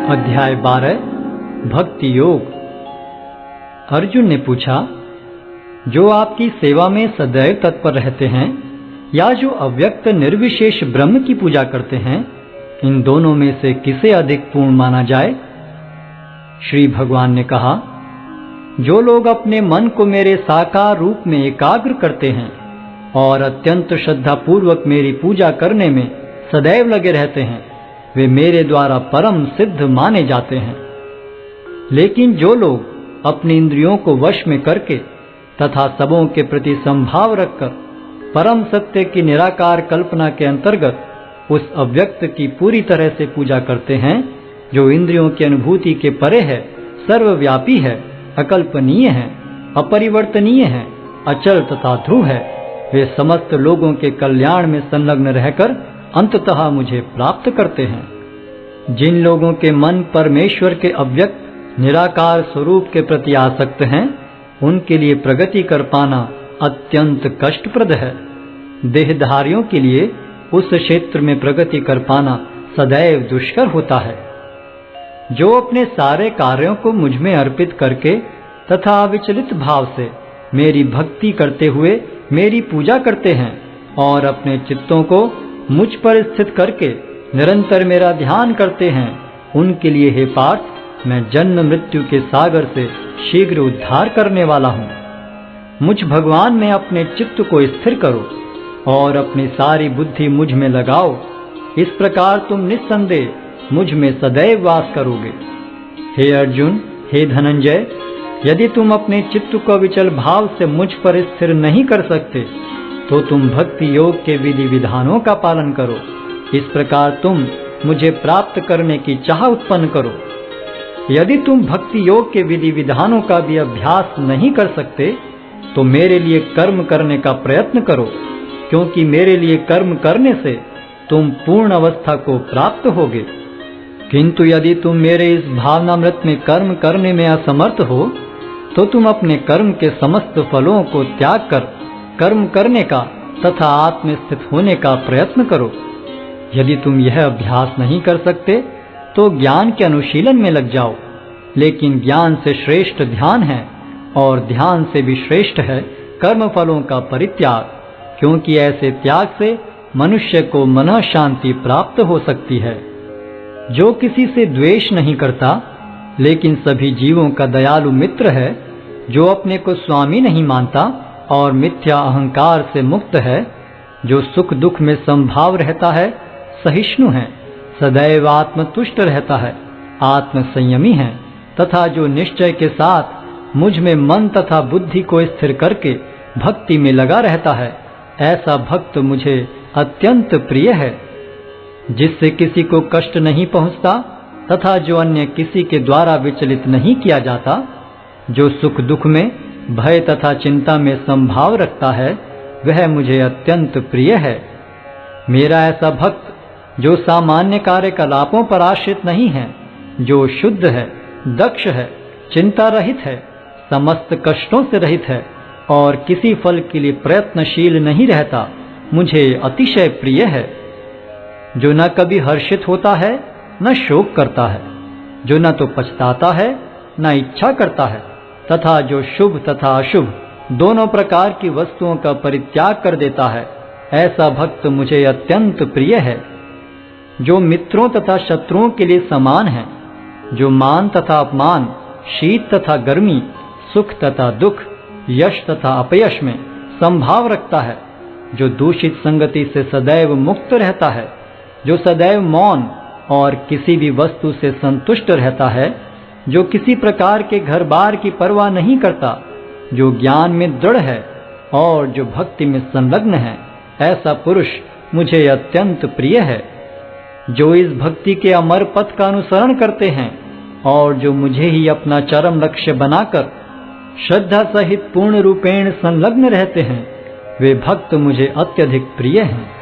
अध्याय 12 भक्ति योग। अर्जुन ने पूछा, जो आपकी सेवा में सदैव तत्पर रहते हैं या जो अव्यक्त निर्विशेष ब्रह्म की पूजा करते हैं, इन दोनों में से किसे अधिक पूर्ण माना जाए? श्री भगवान ने कहा, जो लोग अपने मन को मेरे साकार रूप में एकाग्र करते हैं और अत्यंत श्रद्धापूर्वक मेरी पूजा करने में सदैव लगे रहते हैं, वे मेरे द्वारा परम सिद्ध माने जाते हैं। लेकिन जो लोग अपनी इंद्रियों को वश में करके तथा सबों के प्रति संभाव रखकर परम सत्य की निराकार कल्पना के अंतर्गत उस अव्यक्त की पूरी तरह से पूजा करते हैं, जो इंद्रियों की अनुभूति के परे है, सर्वव्यापी है, अकल्पनीय है, अपरिवर्तनीय है, अचल तथा ध्रुव है, वे समस्त लोगों के कल्याण में संलग्न रहकर अंततः मुझे प्राप्त करते हैं। जिन लोगों के मन परमेश्वर के अव्यक्त निराकार स्वरूप के प्रति आसक्त हैं, उनके लिए प्रगति कर पाना अत्यंत कष्टप्रद है। देहधारियों के लिए उस क्षेत्र में प्रगति कर पाना सदैव दुष्कर होता है। जो अपने सारे कार्यों को मुझ में अर्पित करके तथा अविचलित भाव से मेरी भक्ति करते हुए मेरी पूजा करते हैं और अपने चित्तों को मुझ पर स्थित करके निरंतर मेरा ध्यान करते हैं, उनके लिए हे पार्थ, मैं जन्म मृत्यु के सागर से शीघ्र उद्धार करने वाला हूँ। मुझ भगवान में अपने चित्त को स्थिर करो और अपनी सारी बुद्धि मुझ में लगाओ। इस प्रकार तुम निस्संदेह मुझ में सदैव वास करोगे। हे अर्जुन, हे धनंजय, यदि तुम अपने चित्त को विचल भाव से मुझ पर स्थिर नहीं कर सकते, तो तुम भक्ति योग के विधि विधानों का पालन करो। इस प्रकार तुम मुझे प्राप्त करने की चाह उत्पन्न करो। यदि तुम भक्ति योग के विधि विधानों का भी अभ्यास नहीं कर सकते, तो मेरे लिए कर्म करने का प्रयत्न करो, क्योंकि मेरे लिए कर्म करने से तुम पूर्ण अवस्था को प्राप्त होगे। किंतु यदि तुम मेरे इस भावनामृत में कर्म करने में असमर्थ हो, तो तुम अपने कर्म के समस्त फलों को त्याग कर कर्म करने का तथा आत्मस्थित होने का प्रयत्न करो। यदि तुम यह अभ्यास नहीं कर सकते, तो ज्ञान के अनुशीलन में लग जाओ। लेकिन ज्ञान से श्रेष्ठ ध्यान है और ध्यान से भी श्रेष्ठ है कर्म फलों का परित्याग, क्योंकि ऐसे त्याग से मनुष्य को मन शांति प्राप्त हो सकती है। जो किसी से द्वेष नहीं करता, लेकिन सभी जीवों का दयालु मित्र है, जो अपने को स्वामी नहीं मानता और मिथ्या अहंकार से मुक्त है, जो सुख दुख में संभाव रहता है, सहिष्णु है, सदैव आत्मतुष्ट रहता है, आत्म संयमी है, तथा जो निश्चय के साथ मुझ में मन तथा बुद्धि को स्थिर करके भक्ति में लगा रहता है, ऐसा भक्त मुझे अत्यंत प्रिय है। जिससे किसी को कष्ट नहीं पहुंचता तथा जो अन्य किसी के द्वारा विचलित नहीं किया जाता, जो सुख दुख में भय तथा चिंता में संभाव रखता है, वह मुझे अत्यंत प्रिय है। मेरा ऐसा भक्त जो सामान्य कार्यकलापों पर आश्रित नहीं है, जो शुद्ध है, दक्ष है, चिंता रहित है, समस्त कष्टों से रहित है और किसी फल के लिए प्रयत्नशील नहीं रहता, मुझे अतिशय प्रिय है। जो न कभी हर्षित होता है, न शोक करता है, जो न तो पछताता है, न इच्छा करता है, तथा जो शुभ तथा अशुभ दोनों प्रकार की वस्तुओं का परित्याग कर देता है, ऐसा भक्त मुझे अत्यंत प्रिय है। जो मित्रों तथा शत्रुओं के लिए समान है, जो मान तथा अपमान, शीत तथा गर्मी, सुख तथा दुख, यश तथा अपयश में संभाव रखता है, जो दूषित संगति से सदैव मुक्त रहता है, जो सदैव मौन और किसी भी वस्तु से संतुष्ट रहता है, जो किसी प्रकार के घर बार की परवाह नहीं करता, जो ज्ञान में दृढ़ है और जो भक्ति में संलग्न है, ऐसा पुरुष मुझे अत्यंत प्रिय है। जो इस भक्ति के अमर पथ का अनुसरण करते हैं और जो मुझे ही अपना चरम लक्ष्य बनाकर श्रद्धा सहित पूर्ण रूपेण संलग्न रहते हैं, वे भक्त मुझे अत्यधिक प्रिय हैं।